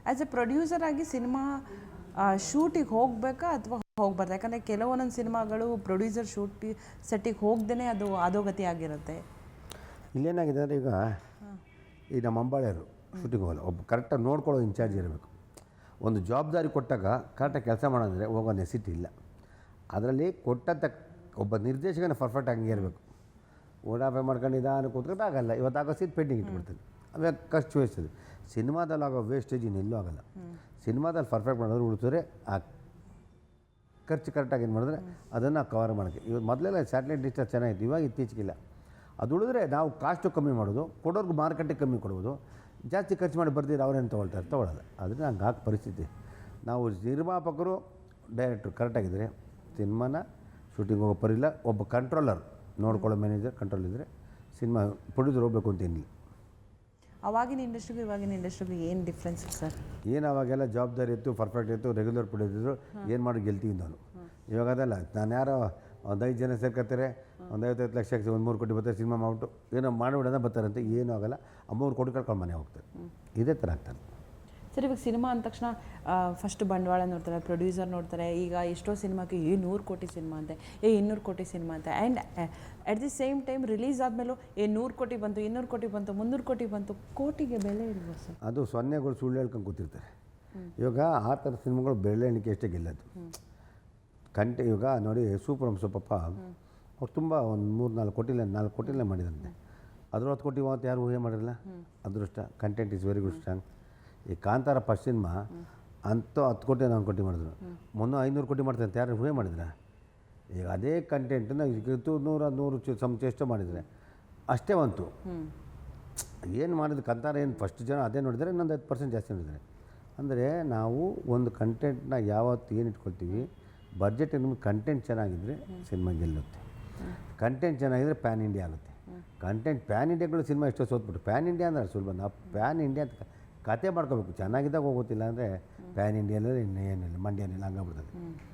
As A producer ಆಗಿ cinema ಶೂಟಿಗೆ ಹೋಗಬೇಕಾ ಅಥವಾ ಹೋಗ್ಬಾರ್ದು? ಯಾಕಂದರೆ ಕೆಲವೊಂದೊಂದು ಸಿನಿಮಾಗಳು ಪ್ರೊಡ್ಯೂಸರ್ ಸೆಟ್ಟಿಗೆ ಹೋಗ್ದೇ ಅದು ಅಧೋಗತಿ ಆಗಿರುತ್ತೆ. ಇಲ್ಲೇನಾಗಿದೆ ಅಂದರೆ ಈಗ ನಮ್ಮ ಅಂಬಾಳೆಯರು ಶೂಟಿಂಗ್ ಹೋಗಲ್ಲ, ಒಬ್ಬ ಕರೆಕ್ಟಾಗಿ ನೋಡ್ಕೊಳ್ಳೋ ಇನ್ಚಾರ್ಜ್ ಇರಬೇಕು. ಒಂದು ಜವಾಬ್ದಾರಿ ಕೊಟ್ಟಾಗ ಕರೆಕ್ಟಾಗಿ ಕೆಲಸ ಮಾಡೋದಂದರೆ ಹೋಗೋ ನೆಸಿಟಿ ಇಲ್ಲ. ಅದರಲ್ಲಿ ಕೊಟ್ಟಂಥ ಒಬ್ಬ ನಿರ್ದೇಶಕನ ಪರ್ಫೆಕ್ಟ್ ಹಂಗೆ ಇರಬೇಕು. ಓಡಾಪೆ ಮಾಡ್ಕೊಂಡು ನಿಧಾನ ಕೂತ್ಕೊಂಡು ಆಗಲ್ಲ, ಇವತ್ತು ಆಗೋ ಸೀಟ್ ಪೆಂಡಿಂಗ್ ಇಟ್ಬಿಡ್ತೀನಿ, ಅವಾಗ ಖರ್ಚು ವೇಸ್ತದೆ. ಸಿನಿಮಾದಲ್ಲಿ ಆಗೋ ವೇಸ್ಟೇಜ್ ಇನ್ನೆಲ್ಲೂ ಆಗಲ್ಲ. ಸಿನಿಮಾದಲ್ಲಿ ಪರ್ಫೆಕ್ಟ್ ಮಾಡಿದ್ರೆ ಉಳಿಸಿದ್ರೆ ಆ ಖರ್ಚು ಕರೆಕ್ಟಾಗಿ ಏನು ಮಾಡಿದ್ರೆ ಅದನ್ನು ಕವರ್ ಮಾಡೋಕ್ಕೆ. ಇವತ್ತು ಮೊದಲೆಲ್ಲ ಸ್ಯಾಟಲೈಟ್ ಡಿಸ್ಟರ್ ಚೆನ್ನಾಗಿತ್ತು, ಇವಾಗ ಇತ್ತೀಚೆಗಿಲ್ಲ. ಅದು ಉಳಿದ್ರೆ ನಾವು ಕಾಸ್ಟು ಕಮ್ಮಿ ಮಾಡೋದು, ಕೊಡೋರ್ಗೆ ಮಾರ್ಕೆಟಿಗೆ ಕಮ್ಮಿ ಕೊಡ್ಬೋದು. ಜಾಸ್ತಿ ಖರ್ಚು ಮಾಡಿ ಬರ್ದಿರ ಅವ್ರೇನು ತೊಗೊಳ್ಳಲ್ಲ. ಅದನ್ನ ಹಂಗೆ ಹಾಕಿ ಪರಿಸ್ಥಿತಿ. ನಾವು ನಿರ್ಮಾಪಕರು ಡೈರೆಕ್ಟ್ರು ಕರೆಕ್ಟಾಗಿದ್ದರೆ ಸಿನಿಮಾನ ಶೂಟಿಂಗ್ ಹೋಗೋ ಪರಿಲ್ಲ. ಒಬ್ಬ ಕಂಟ್ರೋಲರ್ ನೋಡ್ಕೊಳ್ಳೋ ಮ್ಯಾನೇಜರ್ ಕಂಟ್ರೋಲ್ ಇದ್ದರೆ ಸಿನಿಮಾ ಪ್ರೊಡ್ಯೂಸರ್ ಹೋಗ್ಬೇಕು ಅಂತ ಏನಿಲ್ಲ. ಅವಾಗಿನ ಇಂಡಸ್ಟ್ರಿಗೂ ಇವಾಗಿನ ಇಂಡಸ್ಟ್ರಿಗೂ ಏನು ಡಿಫ್ರೆನ್ಸ್ ಸರ್? ಏನು ಅವಾಗೆಲ್ಲ ಜವಾಬ್ದಾರಿ ಇತ್ತು, ಪರ್ಫೆಕ್ಟ್ ಇತ್ತು, ರೆಗ್ಯುಲರ್ ಪ್ರೊಡ್ಯೂಸರು ಏನು ಮಾಡಿ ಗೆಲ್ತೀವಿ ನಾನು. ಇವಾಗ ಅದಲ್ಲ, ನಾನು ಯಾರೋ ಒಂದು 5 ಜನ ಸೇರ್ಕೊತಾರೆ, ಒಂದು 55 ಲಕ್ಷಕ್ಕೆ 1 3 ಕೋಟಿ ಬರ್ತಾರೆ, ಸಿನಿಮಾ ಮಾಡಿಬಿಟ್ಟು ಏನೋ ಮಾಡಿಬಿಡೋಣ ಬರ್ತಾರಂತೆ. ಏನೂ ಆಗೋಲ್ಲ, 3 ಕೋಟಿ ಕಳ್ಕೊಂಡು ಮನೆ ಹೋಗ್ತಾರೆ. ಇದೇ ಥರ ಆಗ್ತಾರೆ ಸರ್. ಇವಾಗ ಸಿನಿಮಾ ಅಂದ ತಕ್ಷಣ ಫಸ್ಟ್ ಬಂಡವಾಳ ನೋಡ್ತಾರೆ, ಪ್ರೊಡ್ಯೂಸರ್ ನೋಡ್ತಾರೆ. ಈಗ ಎಷ್ಟೋ ಸಿನಿಮಾಕ್ಕೆ 100 ಕೋಟಿ ಸಿನಿಮಾ ಅಂತೆ, 200 ಕೋಟಿ ಸಿನಿಮಾ ಅಂತೆ. And at the same time release ಆದಮೇಲೂ 100 ಕೋಟಿ ಬಂತು, 200 ಕೋಟಿ ಬಂತು, 300 ಕೋಟಿ ಬಂತು. ಕೋಟಿಗೆ ಬೆಲೆ ಇಲ್ವಾ ಸರ್? ಅದು ಸೊನ್ನೆಗಳು ಸುಳ್ಳು ಹೇಳ್ಕೊಂಡು ಕೂತಿರ್ತಾರೆ. ಇವಾಗ ಆ ಥರ ಸಿನಿಮಾಗಳು ಬೆಲೆ ಎಣಿಕೆ ಅಷ್ಟೇ ಗೆಲ್ಲೋದು. ಇವಾಗ ನೋಡಿ ಸೂಪರ್ ಸೊಪ್ಪಪ್ಪ ಅವ್ರು ತುಂಬ ಒಂದು 3-4 ಕೋಟಿಲೇ ಮಾಡಿದಂತೆ. ಅದ್ರ 10 ಕೋಟಿ ಮಾತು ಯಾರು ಊಹೆ ಮಾಡಿರಲ್ಲ. ಅದೃಷ್ಟ. Content is very good strong. ಈ ಕಾಂತಾರ ಫಸ್ಟ್ ಸಿನಿಮಾ ಅಂತೂ 10 ಕೋಟಿ 9 ಕೋಟಿ ಮಾಡಿದ್ರು. ಮೊನ್ನೆ 500 ಕೋಟಿ ಮಾಡ್ತಾರೆ ಅಂತ ಯಾರು ಊಹೆ ಮಾಡಿದ್ರೆ? ಈಗ ಅದೇ ಕಂಟೆಂಟನ್ನು ಇವತ್ತು 100 ಚೇಷ್ಟ ಮಾಡಿದರೆ ಅಷ್ಟೇ ಬಂತು. ಏನು ಮಾಡಿದ್ರು ಕಾಂತಾರ ಏನು ಫಸ್ಟ್ ಜನ ಅದೇ ನೋಡಿದರೆ ಇನ್ನೊಂದು 5% ಜಾಸ್ತಿ ನೋಡಿದ್ದಾರೆ. ಅಂದರೆ ನಾವು ಒಂದು ಕಂಟೆಂಟ್ನ ಯಾವತ್ತು ಏನು ಇಟ್ಕೊಳ್ತೀವಿ, ಬಡ್ಜೆಟ್ ನಿಮ್ಗೆ ಕಂಟೆಂಟ್ ಚೆನ್ನಾಗಿದ್ದರೆ ಸಿನಿಮಾ ಗೆಲ್ಲುತ್ತೆ. ಕಂಟೆಂಟ್ ಚೆನ್ನಾಗಿದ್ದರೆ ಪ್ಯಾನ್ ಇಂಡಿಯಾ ಆಗುತ್ತೆ. ಕಂಟೆಂಟ್ ಪ್ಯಾನ್ ಇಂಡಿಯಾಗಳು ಸಿನಿಮಾ ಎಷ್ಟೋ ಸೋತ್ಬಿಟ್ಟು. ಪ್ಯಾನ್ ಇಂಡಿಯಾ ಅಂದರೆ ಸುಲಭ. ನಾವು ಪ್ಯಾನ್ ಇಂಡಿಯಾ ಅಂತ ಕತೆ ಮಾಡ್ಕೋಬೇಕು. ಚೆನ್ನಾಗಿದ್ದಾಗ ಹೋಗೋತಿಲ್ಲ ಅಂದರೆ ಪ್ಯಾನ್ ಇಂಡಿಯಾನಲ್ಲಿ ಇನ್ನೇನಿಲ್ಲ, ಮಂಡ್ಯನಿಲ್ಲ, ಹಂಗಾಗ್ಬಿಡ್ತದೆ.